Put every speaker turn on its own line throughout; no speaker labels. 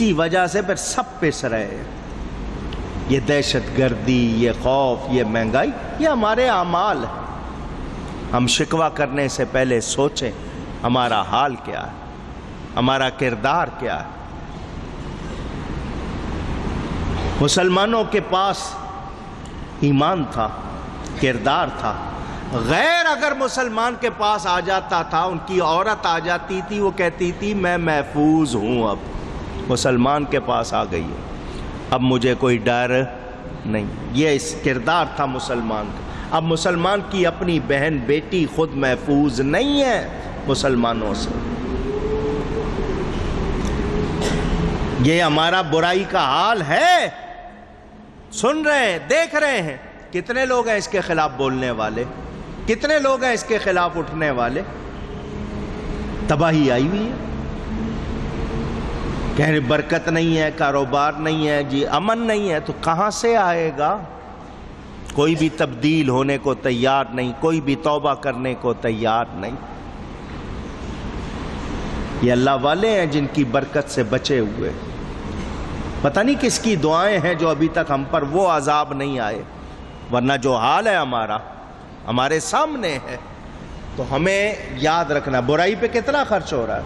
اسی وجہ سے پھر سب پس رہے ہیں۔ یہ دہشت گردی، یہ خوف، یہ مہنگائی، یہ ہمارے اعمال ہیں۔ ہم شکوہ کرنے سے پہلے سوچیں ہمارا حال کیا ہے، ہمارا کردار کیا ہے۔ مسلمانوں کے پاس ایمان تھا، کردار تھا۔ غیر اگر مسلمان کے پاس آ جاتا تھا، ان کی عورت آ جاتی تھی، وہ کہتی تھی میں محفوظ ہوں، اب مسلمان کے پاس آ گئی ہوں، اب مجھے کوئی ڈر نہیں۔ یہ اس کردار تھا مسلمان کا۔ اب مسلمان کی اپنی بہن بیٹی خود محفوظ نہیں ہے مسلمانوں سے۔ یہ ہمارا برائی کا حال ہے، سن رہے ہیں، دیکھ رہے ہیں۔ کتنے لوگ ہیں اس کے خلاف بولنے والے، کتنے لوگ ہیں اس کے خلاف اٹھنے والے۔ تباہی آئی ہوئی ہے، کہیں برکت نہیں ہے، کاروبار نہیں ہے، جی امن نہیں ہے، تو کہاں سے آئے گا؟ کوئی بھی تبدیل ہونے کو تیار نہیں، کوئی بھی توبہ کرنے کو تیار نہیں۔ یہ اللہ والے ہیں جن کی برکت سے بچے ہوئے۔ پتہ نہیں کس کی دعائیں ہیں جو ابھی تک ہم پر وہ عذاب نہیں آئے، ورنہ جو حال ہے ہمارا ہمارے سامنے ہے۔ تو ہمیں یاد رکھنا، برائی پہ کتنا خرچ ہو رہا ہے،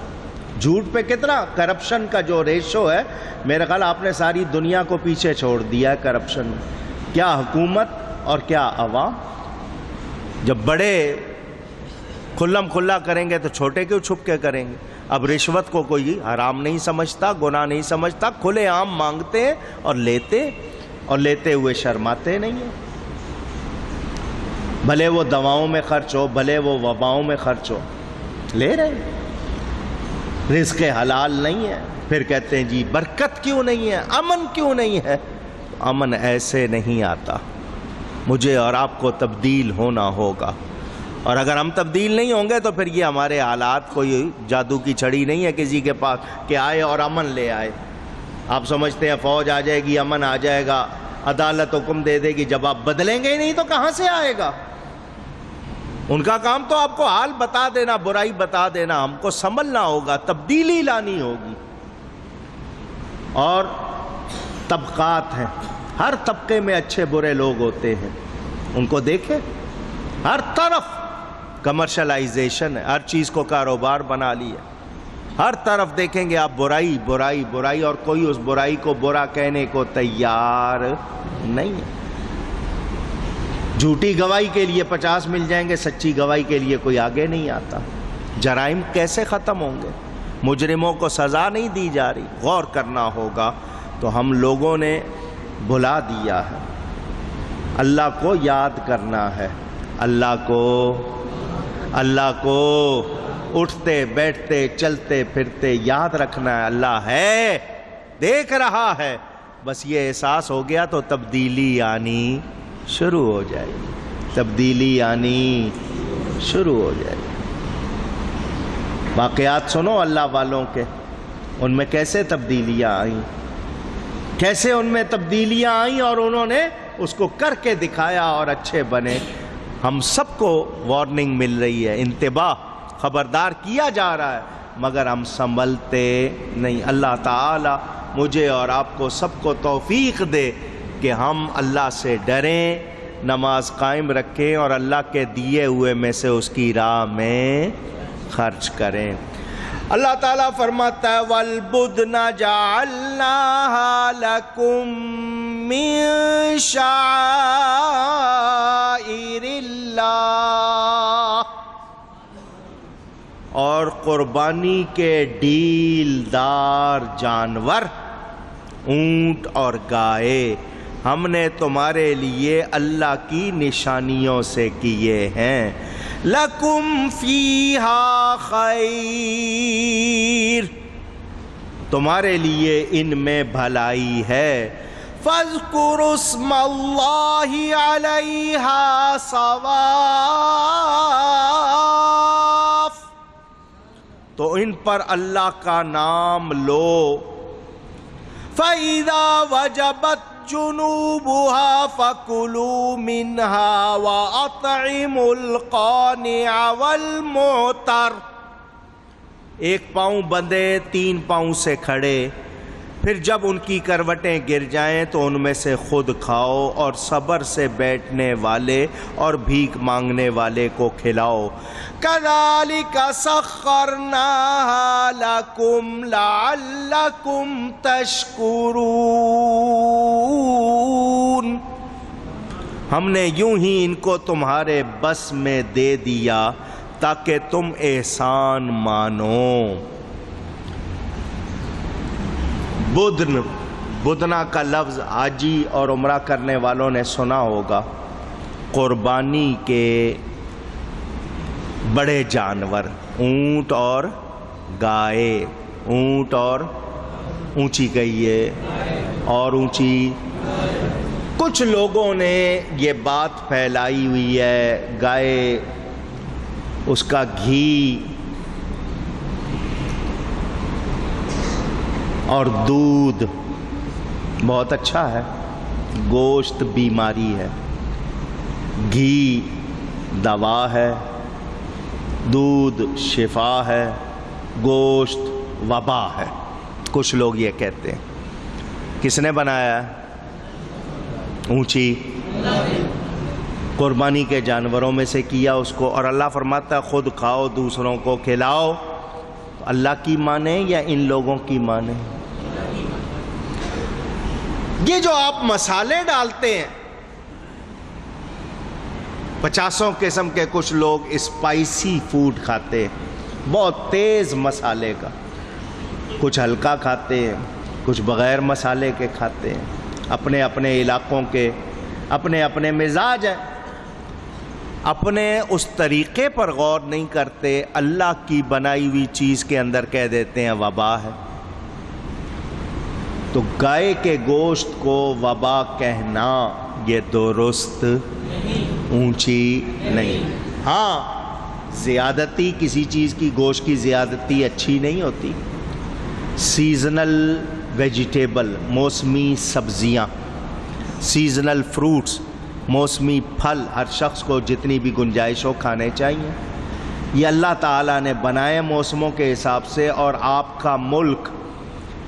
جھوٹ پہ کتنا، کرپشن کا جو ریشو ہے، میرے خیال آپ نے ساری دنیا کو پیچھے چھوڑ دیا ہے کرپشن میں۔ کیا حکومت اور کیا عوام۔ جب بڑے کھلم کھلا کریں گے تو چھوٹے کیوں چھپ کے کریں گے؟ اب رشوت کو کوئی حرام نہیں سمجھتا، گناہ نہیں سمجھتا، کھلے عام مانگتے ہیں اور لیتے ہوئے شرماتے نہیں ہیں۔ بھلے وہ دواؤں میں خرچ ہو، بھلے وہ وباؤں میں خرچ ہو، لے رہے ہیں۔ رزق حلال نہیں ہے، پھر کہتے ہیں جی برکت کیوں نہیں ہے، امن کیوں نہیں ہے۔ امن ایسے نہیں آتا، مجھے اور آپ کو تبدیل ہونا ہوگا، اور اگر ہم تبدیل نہیں ہوں گے تو پھر یہ ہمارے حالات کوئی جادو کی چھڑی نہیں ہے کسی کے پاس کہ آئے اور امن لے آئے۔ آپ سمجھتے ہیں فوج آ جائے گی، امن آ جائے گا، عدالت حکم دے دے گی، جب آپ بدلیں گے ہی نہیں تو کہاں سے آئے گا؟ ان کا کام تو آپ کو حال بتا دینا، برائی بتا دینا، ہم کو سنبھلنا ہوگا، تبدیلی لانی ہوگی۔ اور طبقات ہیں، ہر طبقے میں اچھے برے لوگ ہوتے ہیں، ان کو دیکھیں، ہر طرف کمرشلائزیشن ہے، ہر چیز کو کاروبار بنا لیا، ہر طرف دیکھیں گے آپ برائی برائی برائی، اور کوئی اس برائی کو برا کہنے کو تیار نہیں ہے۔ جھوٹی گواہی کے لیے 50 مل جائیں گے، سچی گواہی کے لیے کوئی آگے نہیں آتا۔ جرائم کیسے ختم ہوں گے؟ مجرموں کو سزا نہیں دی جا رہی، غور کرنا ہوگا۔ تو ہم لوگوں نے بھلا دیا ہے، اللہ کو یاد کرنا ہے، اللہ کو اٹھتے بیٹھتے چلتے پھرتے یاد رکھنا ہے۔ اللہ ہے، دیکھ رہا ہے، بس یہ احساس ہو گیا تو تبدیلی آنی شروع ہو جائے گی، تبدیلی آنی شروع ہو جائے گی۔ واقعات سنو اللہ والوں کے، ان میں کیسے تبدیلیاں آئیں، کیسے ان میں تبدیلیاں آئیں، اور انہوں نے اس کو کر کے دکھایا اور اچھے بنے۔ ہم سب کو وارننگ مل رہی ہے، انتباہ، خبردار کیا جا رہا ہے، مگر ہم سنبھلتے نہیں۔ اللہ تعالی مجھے اور آپ کو سب کو توفیق دے کہ ہم اللہ سے ڈریں، نماز قائم رکھیں، اور اللہ کے دیے ہوئے میں سے اس کی راہ میں خرچ کریں۔ اللہ تعالیٰ فرماتا ہے وَالْبُدْنَ جَعَلْنَاهَا لَكُم مِّن شَعَائِرِ اللَّهِ، اور قربانی کے ڈیل دار جانور، اونٹ اور گائے، ہم نے تمہارے لیے اللہ کی نشانیوں سے کیے ہیں۔ لَكُمْ فِيهَا خَيْرٌ، تمہارے لیے ان میں بھلائی ہے۔ فَاذْكُرُوا اسْمَ اللَّهِ عَلَيْهَا صَوَافَ، تو ان پر اللہ کا نام لو۔ فَإِذَا وَجَبَتْ جُنُوبُهَا فَكُلُوا مِنْهَا وَأَطْعِمُوا الْقَانِعَ وَالْمُعْتَرَ، ایک پاؤں بندھے، 3 پاؤں سے کھڑے، پھر جب ان کی کروٹیں گر جائیں تو ان میں سے خود کھاؤ اور صبر سے بیٹھنے والے اور بھیک مانگنے والے کو کھلاؤ۔ کذالک سخرناہا لکم لعلکم تشکرون، ہم نے یوں ہی ان کو تمہارے بس میں دے دیا تاکہ تم احسان مانو۔ بدنا کا لفظ حاجی اور عمرہ کرنے والوں نے سنا ہوگا، قربانی کے بڑے جانور، اونٹ اور گائے، اونٹ اور اونچی گئیے اور اونچی۔ کچھ لوگوں نے یہ بات پھیلائی ہوئی ہے گائے اس کا گھی اور دودھ بہت اچھا ہے، گوشت بیماری ہے، گھی دوا ہے، دودھ شفا ہے، گوشت وبا ہے، کچھ لوگ یہ کہتے ہیں۔ کس نے بنایا ہے؟ اونچی قربانی کے جانوروں میں سے کیا اس کو، اور اللہ فرماتا ہے خود کھاؤ دوسروں کو کھلاؤ۔ اللہ کی مانیں یا ان لوگوں کی مانیں؟ یہ جو آپ مسالے ڈالتے ہیں، 50 قسم کے کچھ لوگ اسپائسی فوڈ کھاتے ہیں، بہت تیز مسالے کا، کچھ ہلکا کھاتے ہیں، کچھ بغیر مسالے کے کھاتے ہیں، اپنے اپنے علاقوں کے اپنے اپنے مزاج ہیں، اپنے اس طریقے پر غور نہیں کرتے، اللہ کی بنائی ہوئی چیز کے اندر کہہ دیتے ہیں وبا ہے۔ تو گائے کے گوشت کو وبا کہنا یہ درست اونچی نہیں۔ ہاں زیادتی کسی چیز کی، گوشت کی زیادتی اچھی نہیں ہوتی۔ سیزنل ویجیٹیبل، موسمی سبزیاں، سیزنل فروٹس، موسمی پھل ہر شخص کو جتنی بھی گنجائش ہو کھانے چاہیے۔ یہ اللہ تعالیٰ نے بنائے موسموں کے حساب سے، اور آپ کا ملک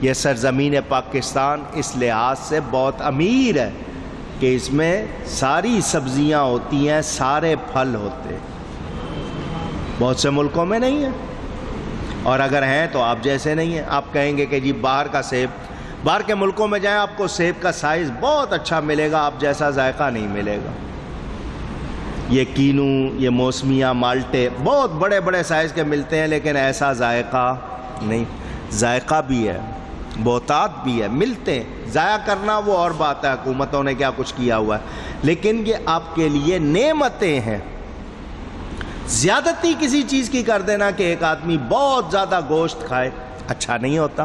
یہ سرزمین پاکستان اس لحاظ سے بہت امیر ہے کہ اس میں ساری سبزیاں ہوتی ہیں، سارے پھل ہوتے ہیں، بہت سے ملکوں میں نہیں ہیں، اور اگر ہیں تو آپ جیسے نہیں ہیں۔ آپ کہیں گے کہ جی باہر کا سیب، باہر کے ملکوں میں جائیں آپ کو سیب کا سائز بہت اچھا ملے گا، آپ جیسا ذائقہ نہیں ملے گا۔ یہ کینو، یہ موسمیاں، مالٹے بہت بڑے بڑے سائز کے ملتے ہیں، لیکن ایسا ذائقہ نہیں۔ ذائقہ بھی ہے، بہتات بھی ہے، ملتے ہیں، ضائع کرنا وہ اور بات ہے، حکومتوں نے کیا کچھ کیا ہوا ہے، لیکن یہ آپ کے لیے نعمتیں ہیں۔ زیادتی کسی چیز کی کر دینا کہ ایک آدمی بہت زیادہ گوشت کھائے، اچھا نہیں ہوتا،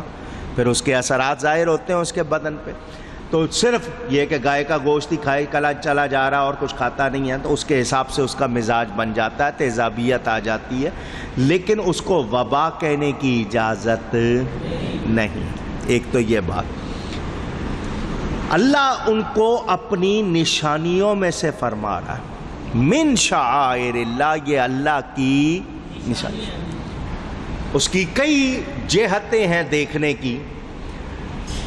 پھر اس کے اثرات ظاہر ہوتے ہیں اس کے بدن پہ۔ تو صرف یہ کہ گائے کا گوشت ہی کھائے کلا چلا جا رہا اور کچھ کھاتا نہیں ہے، تو اس کے حساب سے اس کا مزاج بن جاتا ہے، تیزابیت آ جاتی ہے، لیکن اس کو وبا کہنے کی اجازت نہیں۔ ایک تو یہ بات، اللہ ان کو اپنی نشانیوں میں سے فرما رہا ہے، من شعائر اللہ، یہ اللہ کی نشانی، اس کی کئی جہتیں ہیں دیکھنے کی۔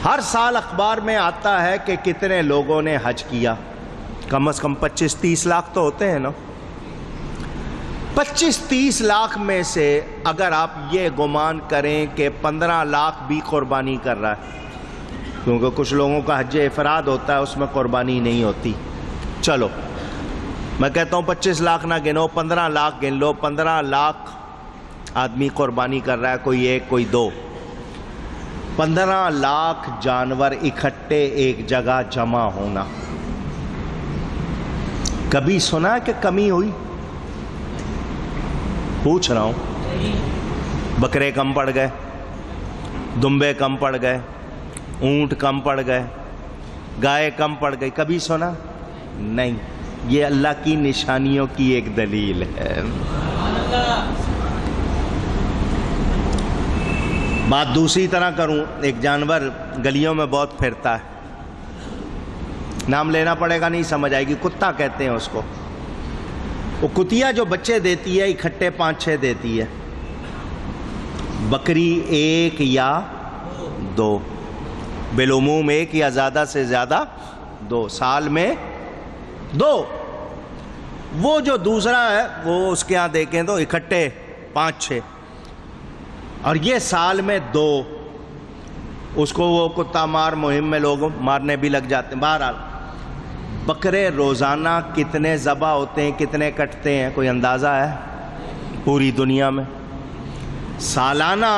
ہر سال اخبار میں آتا ہے کہ کتنے لوگوں نے حج کیا، کم از کم 25-30 لاکھ تو ہوتے ہیں نا۔ 25-30 لاکھ میں سے اگر آپ یہ گمان کریں کہ 15 لاکھ بھی قربانی کر رہا ہے، کیونکہ کچھ لوگوں کا حج افراد ہوتا ہے، اس میں قربانی نہیں ہوتی، چلو میں کہتا ہوں 25 لاکھ نہ گنو، 15 لاکھ گن لو، 15 لاکھ آدمی قربانی کر رہا ہے، کوئی ایک کوئی دو، 15 لاکھ جانور اکٹھے ایک جگہ جمع ہونا، کبھی سنا کہ کمی ہوئی؟ پوچھ رہا ہوں، بکرے کم پڑ گئے، دمبے کم پڑ گئے، اونٹ کم پڑ گئے، گائے کم پڑ گئی، کبھی سنا؟ نہیں۔ یہ اللہ کی نشانیوں کی ایک دلیل ہے۔ بات دوسری طرح کروں، ایک جانور گلیوں میں بہت پھرتا ہے، نام لینا پڑے گا نہیں سمجھ آئے گی، کتا کہتے ہیں اس کو۔ وہ کتیا جو بچے دیتی ہے اکٹھے 5-6 دیتی ہے، بکری 1 یا 2، بالعموم ایک یا زیادہ سے زیادہ دو، سال میں دو۔ وہ جو دوسرا ہے وہ اس کے ہاں دیکھیں تو اکٹھے 5-6، اور یہ سال میں 2، اس کو وہ کتا مار مہم میں لوگ مارنے بھی لگ جاتے ہیں۔ بہرحال بکرے روزانہ کتنے ذبح ہوتے ہیں، کتنے کٹتے ہیں، کوئی اندازہ ہے پوری دنیا میں؟ سالانہ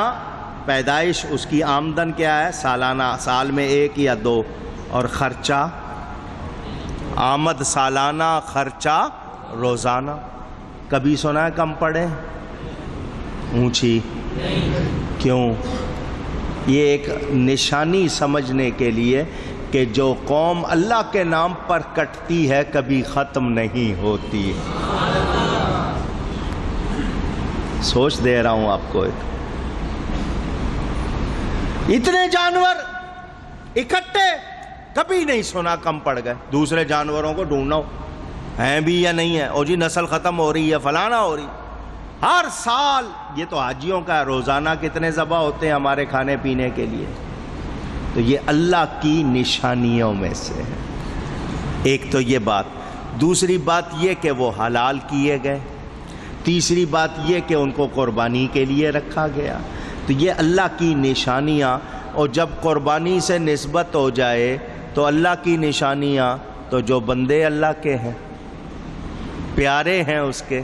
پیدائش اس کی آمدن کیا ہے؟ سالانہ، سال میں 1 یا 2، اور خرچہ آمد سالانہ، خرچہ روزانہ۔ کبھی سنا ہے کم پڑے؟ اونچی کیوں؟ یہ ایک نشانی سمجھنے کے لیے کہ جو قوم اللہ کے نام پر کٹتی ہے کبھی ختم نہیں ہوتی۔ سوچ دے رہا ہوں آپ کو، اتنے جانور اکٹھے کبھی نہیں سنا کم پڑ گئے۔ دوسرے جانوروں کو ڈھونڈنا ہو ہیں بھی یا نہیں ہے، اور جی نسل ختم ہو رہی ہے، فلانا ہو رہی۔ ہر سال یہ تو حاجیوں کا روزانہ کتنے ذبح ہوتے ہیں ہمارے کھانے پینے کے لیے، تو یہ اللہ کی نشانیوں میں سے ہے۔ ایک تو یہ بات، دوسری بات یہ کہ وہ حلال کیے گئے، تیسری بات یہ کہ ان کو قربانی کے لیے رکھا گیا۔ تو یہ اللہ کی نشانیاں، اور جب قربانی سے نسبت ہو جائے تو اللہ کی نشانیاں تو جو بندے اللہ کے ہیں، پیارے ہیں اس کے،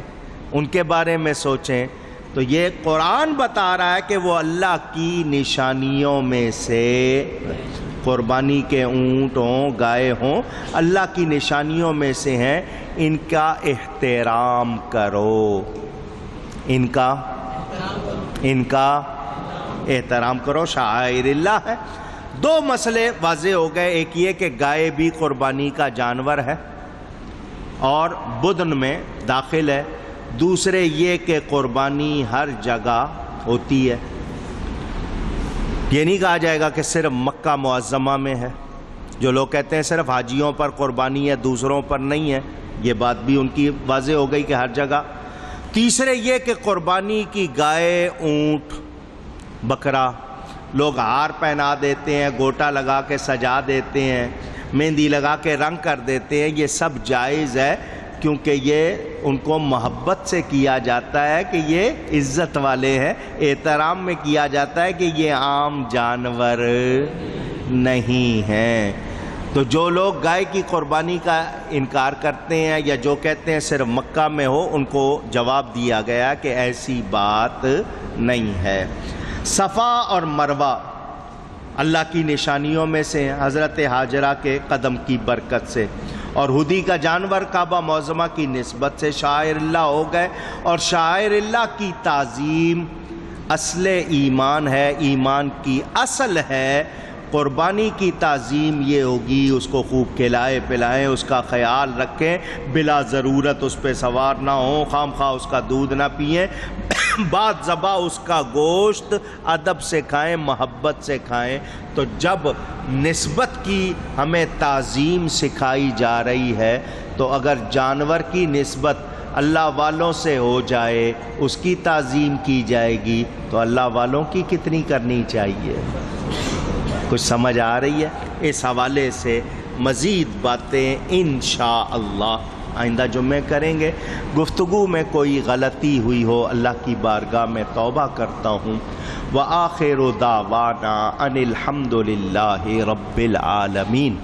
ان کے بارے میں سوچیں تو یہ قرآن بتا رہا ہے کہ وہ اللہ کی نشانیوں میں سے، قربانی کے اونٹ ہوں، گائے ہوں، اللہ کی نشانیوں میں سے ہیں، ان کا احترام کرو، ان کا احترام کرو، شعائر اللہ ہے۔ 2 مسئلے واضح ہو گئے، ایک یہ کہ گائے بھی قربانی کا جانور ہے اور بدن میں داخل ہے، دوسرے یہ کہ قربانی ہر جگہ ہوتی ہے۔ یہ نہیں کہا جائے گا کہ صرف مکہ معظمہ میں ہے۔ جو لوگ کہتے ہیں صرف حاجیوں پر قربانی ہے، دوسروں پر نہیں ہے، یہ بات بھی ان کی واضح ہو گئی کہ ہر جگہ۔ تیسرے یہ کہ قربانی کی گائے، اونٹ، بکرا لوگ ہار پہنا دیتے ہیں، گوٹا لگا کے سجا دیتے ہیں، مہندی لگا کے رنگ کر دیتے ہیں، یہ سب جائز ہے، کیونکہ یہ ان کو محبت سے کیا جاتا ہے کہ یہ عزت والے ہیں، احترام میں کیا جاتا ہے کہ یہ عام جانور نہیں ہیں۔ تو جو لوگ گائے کی قربانی کا انکار کرتے ہیں یا جو کہتے ہیں صرف مکہ میں ہو، ان کو جواب دیا گیا کہ ایسی بات نہیں ہے۔ صفا اور مروہ اللہ کی نشانیوں میں سے ہیں، حضرت حاجرہ کے قدم کی برکت سے، اور ہدی کا جانور کعبہ معظمہ کی نسبت سے شاعر اللہ ہو گئے، اور شاعر اللہ کی تعظیم اصل ایمان ہے، ایمان کی اصل ہے۔ قربانی کی تعظیم یہ ہوگی اس کو خوب کھلائے پلائیں، اس کا خیال رکھیں، بلا ضرورت اس پہ سوار نہ ہوں، خام خواہ اس کا دودھ نہ پئیں، بعد ذبح اس کا گوشت ادب سے کھائیں، محبت سے کھائیں۔ تو جب نسبت کی ہمیں تعظیم سکھائی جا رہی ہے تو اگر جانور کی نسبت اللہ والوں سے ہو جائے، اس کی تعظیم کی جائے گی، تو اللہ والوں کی کتنی کرنی چاہیے؟ کچھ سمجھ آ رہی ہے؟ اس حوالے سے مزید باتیں انشاءاللہ آئندہ جمعے کریں گے۔ گفتگو میں کوئی غلطی ہوئی ہو اللہ کی بارگاہ میں توبہ کرتا ہوں۔ وآخر دعوانا ان الحمد للہ رب العالمین۔